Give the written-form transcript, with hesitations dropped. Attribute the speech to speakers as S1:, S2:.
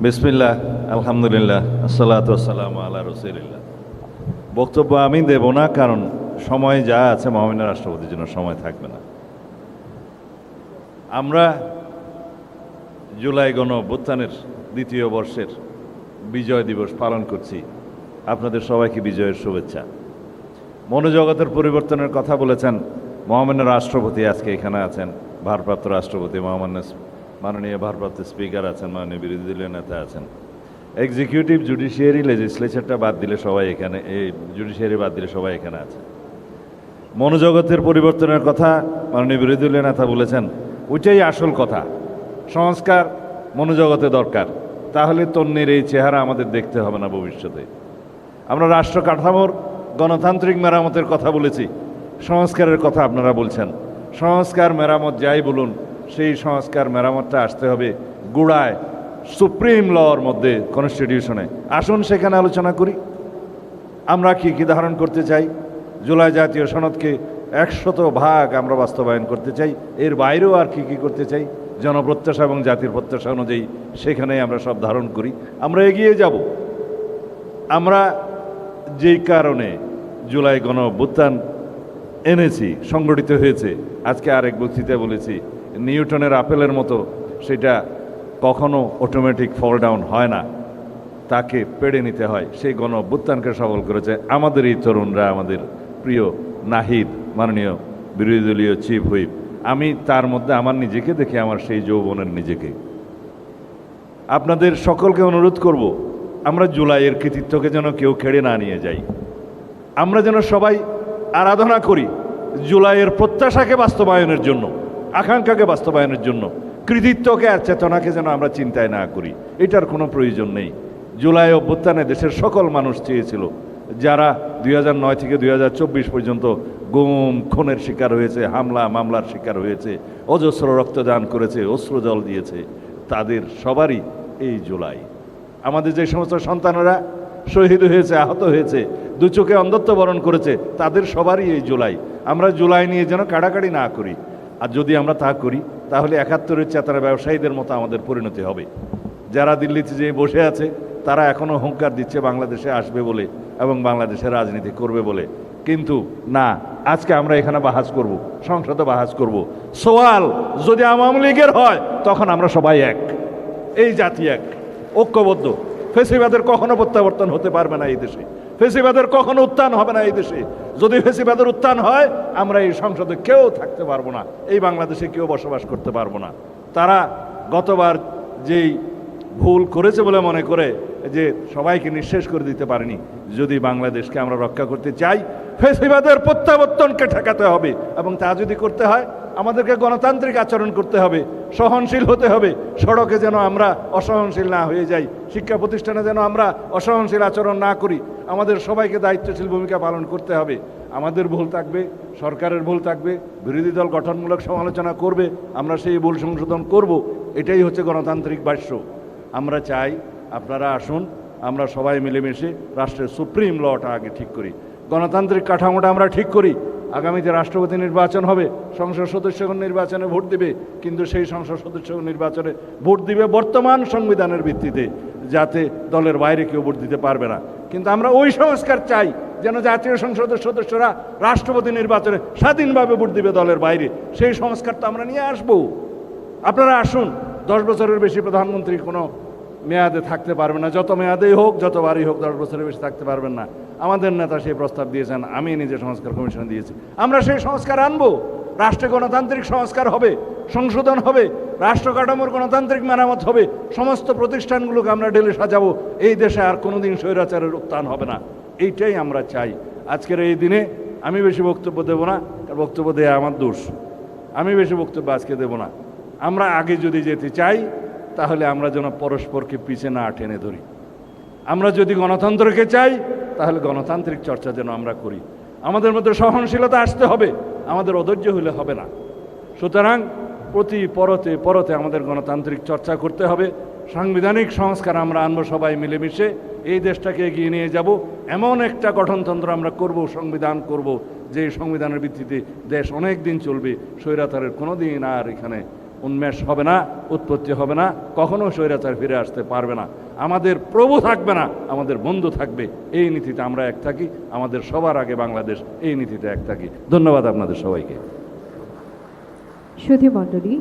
S1: বিসমিল্লাহ, আলহামদুলিল্লাহ, আসসালাতু ওয়াসসালামু আলা রাসূলিল্লাহ। বক্তব্য আমি দেব না, কারণ সময় যা আছে মহামান্য রাষ্ট্রপতির জন্য সময় থাকবে না। আমরা জুলাই গণঅভ্যুত্থানের দ্বিতীয় বর্ষের বিজয় দিবস পালন করছি। আপনাদের সবাইকে বিজয়ের শুভেচ্ছা। মনোজগতের পরিবর্তনের কথা বলেছেন মহামান্য রাষ্ট্রপতি, আজকে এখানে আছেন। ভারপ্রাপ্ত রাষ্ট্রপতি, মাননীয় ভারপ্রাপ্ত স্পিকার আছেন, মাননীয় বিরোধী দলীয় নেতা আছেন। এক্সিকিউটিভ, জুডিশিয়ারি, লেজিসলেচারটা বাদ দিলে সবাই এখানে, এই জুডিশিয়ারি বাদ দিলে সবাই এখানে আছে। মনোজগতের পরিবর্তনের কথা মাননীয় বিরোধী দলীয় নেতা বলেছেন, ওইটাই আসল কথা। সংস্কার মনোজগতে দরকার, তাহলে তন্নির এই চেহারা আমাদের দেখতে হবে না ভবিষ্যতে। আমরা রাষ্ট্র কাঠামোর গণতান্ত্রিক মেরামতের কথা বলেছি, সংস্কারের কথা আপনারা বলছেন। সংস্কার মেরামত যাই বলুন, সেই সংস্কার মেরামতটা আসতে হবে গোড়ায়, সুপ্রিম লর মধ্যে, কনস্টিটিউশনে। আসুন সেখানে আলোচনা করি। আমরা কি কি ধারণ করতে চাই? জুলাই জাতীয় সনদকে 100% আমরা বাস্তবায়ন করতে চাই। এর বাইরেও আর কি কি করতে চাই, জনপ্রত্যাশা এবং জাতির প্রত্যাশা অনুযায়ী সেখানেই আমরা সব ধারণ করি। আমরা এগিয়ে যাব। আমরা যেই কারণে জুলাই গণঅভ্যুত্থান এনেছি, সংগঠিত হয়েছে, আজকে আরেক বক্তৃতায় বলেছি, নিউটনের আপেলের মতো সেটা কখনো অটোমেটিক ফল ডাউন হয় না, তাকে পেড়ে নিতে হয়। সেই গণঅভ্যুত্থানকে সফল করেছে আমাদের এই তরুণরা, আমাদের প্রিয় নাহিদ, মাননীয় বিরোধী দলীয় চিফ হুইপ। আমি তার মধ্যে আমার নিজেকে দেখি, আমার সেই যৌবনের নিজেকে। আপনাদের সকলকে অনুরোধ করব, আমরা জুলাইয়ের কৃতিত্বকে যেন কেউ কেড়ে না নিয়ে যাই। আমরা যেন সবাই আরাধনা করি জুলাইয়ের প্রত্যাশাকে বাস্তবায়নের জন্য, আকাঙ্ক্ষাকে বাস্তবায়নের জন্য। কৃতিত্বকে আর চেতনাকে যেন আমরা চিন্তায় না করি, এটার কোনো প্রয়োজন নেই। জুলাই অভ্যুত্থানে দেশের সকল মানুষ চেয়েছিল, যারা 2009 থেকে 2024 পর্যন্ত গুম খুনের শিকার হয়েছে, হামলা মামলার শিকার হয়েছে, অজস্র রক্তদান করেছে, অশ্রুজল দিয়েছে, তাদের সবারই এই জুলাই। আমাদের যে সমস্ত সন্তানেরা শহীদ হয়েছে, আহত হয়েছে, দু চোখে অন্ধত্ব বরণ করেছে, তাদের সবারই এই জুলাই। আমরা জুলাই নিয়ে যেন কাড়াকাড়ি না করি। আর যদি আমরা তা করি, তাহলে 71-এর চেতনা ব্যবসায়ীদের মতো আমাদের পরিণতি হবে। যারা দিল্লিতে যে বসে আছে, তারা এখনও হুঙ্কার দিচ্ছে বাংলাদেশে আসবে বলে এবং বাংলাদেশে রাজনীতি করবে বলে। কিন্তু না, আজকে আমরা এখানে বাহাজ করব, সংসদে বাহাজ করব। সোয়াল যদি আওয়ামী লীগের হয়, তখন আমরা সবাই এক, এই জাতি এক, ঐক্যবদ্ধ। ফেসিবাদের কখনো প্রত্যাবর্তন হতে পারবে না এই দেশে, ফেসিবাদের কখনো উত্থান হবে না এই দেশে। যদি ফেসিবাদের উত্থান হয়, আমরা এই সংসদে কেউ থাকতে পারবো না, এই বাংলাদেশে কেউ বসবাস করতে পারবো না। তারা গতবার যেই ভুল করেছে বলে মনে করে যে সবাইকে নিঃশেষ করে দিতে পারেনি। যদি বাংলাদেশকে আমরা রক্ষা করতে চাই, ফেসিবাদের প্রত্যাবর্তনকে ঠেকাতে হবে, এবং তা যদি করতে হয় আমাদেরকে গণতান্ত্রিক আচরণ করতে হবে, সহনশীল হতে হবে। সড়কে যেন আমরা অসহনশীল না হয়ে যাই, শিক্ষা প্রতিষ্ঠানে যেন আমরা অসহনশীল আচরণ না করি। আমাদের সবাইকে দায়িত্বশীল ভূমিকা পালন করতে হবে। আমাদের ভুল থাকবে, সরকারের ভুল থাকবে, বিরোধী দল গঠনমূলক সমালোচনা করবে, আমরা সেই ভুল সংশোধন করব। এটাই হচ্ছে গণতান্ত্রিক বাক্য। আমরা চাই আপনারা আসুন, আমরা সবাই মিলেমিশে রাষ্ট্রের সুপ্রিম লটা আগে ঠিক করি, গণতান্ত্রিক কাঠামোটা আমরা ঠিক করি। আগামীতে রাষ্ট্রপতি নির্বাচন হবে, সংসদ সদস্যগণ নির্বাচনে ভোট দিবে, কিন্তু সেই সংসদ সদস্যগণ নির্বাচনে ভোট দিবে বর্তমান সংবিধানের ভিত্তিতে, যাতে দলের বাইরে কেউ ভোট দিতে পারবে না। কিন্তু আমরা ওই সংস্কার চাই যেন জাতীয় সংসদের সদস্যরা রাষ্ট্রপতি নির্বাচনে স্বাধীনভাবে ভোট দিবে দলের বাইরে। সেই সংস্কার তো আমরা নিয়ে আসবো। আপনারা আসুন। 10 বছরের বেশি প্রধানমন্ত্রী কোনো মেয়াদে থাকতে পারবে না, যত মেয়াদেই হোক, যতবারই হোক, 10 বছরের বেশি থাকতে পারবেন না। আমাদের নেতা সেই প্রস্তাব দিয়েছেন, আমি নিজে সংস্কার কমিশন দিয়েছি। আমরা সেই সংস্কার আনবো, রাষ্ট্রে গণতান্ত্রিক সংস্কার হবে, সংশোধন হবে, রাষ্ট্র কাঠামোর গণতান্ত্রিক মেরামত হবে, সমস্ত প্রতিষ্ঠানগুলোকে আমরা ঢেলে সাজাবো। এই দেশে আর কোনোদিন স্বৈরাচারের উত্থান হবে না, এইটাই আমরা চাই। আজকের এই দিনে আমি বেশি বক্তব্য দেব না, বক্তব্য দেয়া আমার দোষ। আমি বেশি বক্তব্য আজকে দেব না। আমরা আগে যদি যেতে চাই, তাহলে আমরা যেন পরস্পরকে পিছে না টেনে ধরি। আমরা যদি গণতন্ত্রকে চাই, তাহলে গণতান্ত্রিক চর্চা যেন আমরা করি। আমাদের মধ্যে সহনশীলতা আসতে হবে, আমাদের অধৈর্য হলে হবে না। সুতরাং প্রতি পরতে পরতে আমাদের গণতান্ত্রিক চর্চা করতে হবে। সাংবিধানিক সংস্কার আমরা আনবো সবাই মিলেমিশে, এই দেশটাকে এগিয়ে নিয়ে যাব। এমন একটা গঠনতন্ত্র আমরা করব, সংবিধান করব, যে সংবিধানের ভিত্তিতে দেশ অনেক দিন চলবে, স্বৈরাচারের কোনো দিন আর এখানে উন্মেষ হবে না, উৎপত্তি হবে না, কখনো স্বৈরাচার ফিরে আসতে পারবে না। আমাদের প্রভু থাকবে না, আমাদের বন্ধু থাকবে। এই নীতিতে আমরা এক থাকি, আমাদের সবার আগে বাংলাদেশ, এই নীতিতে এক থাকি। ধন্যবাদ আপনাদের সবাইকে।
S2: সুধী মণ্ডলী,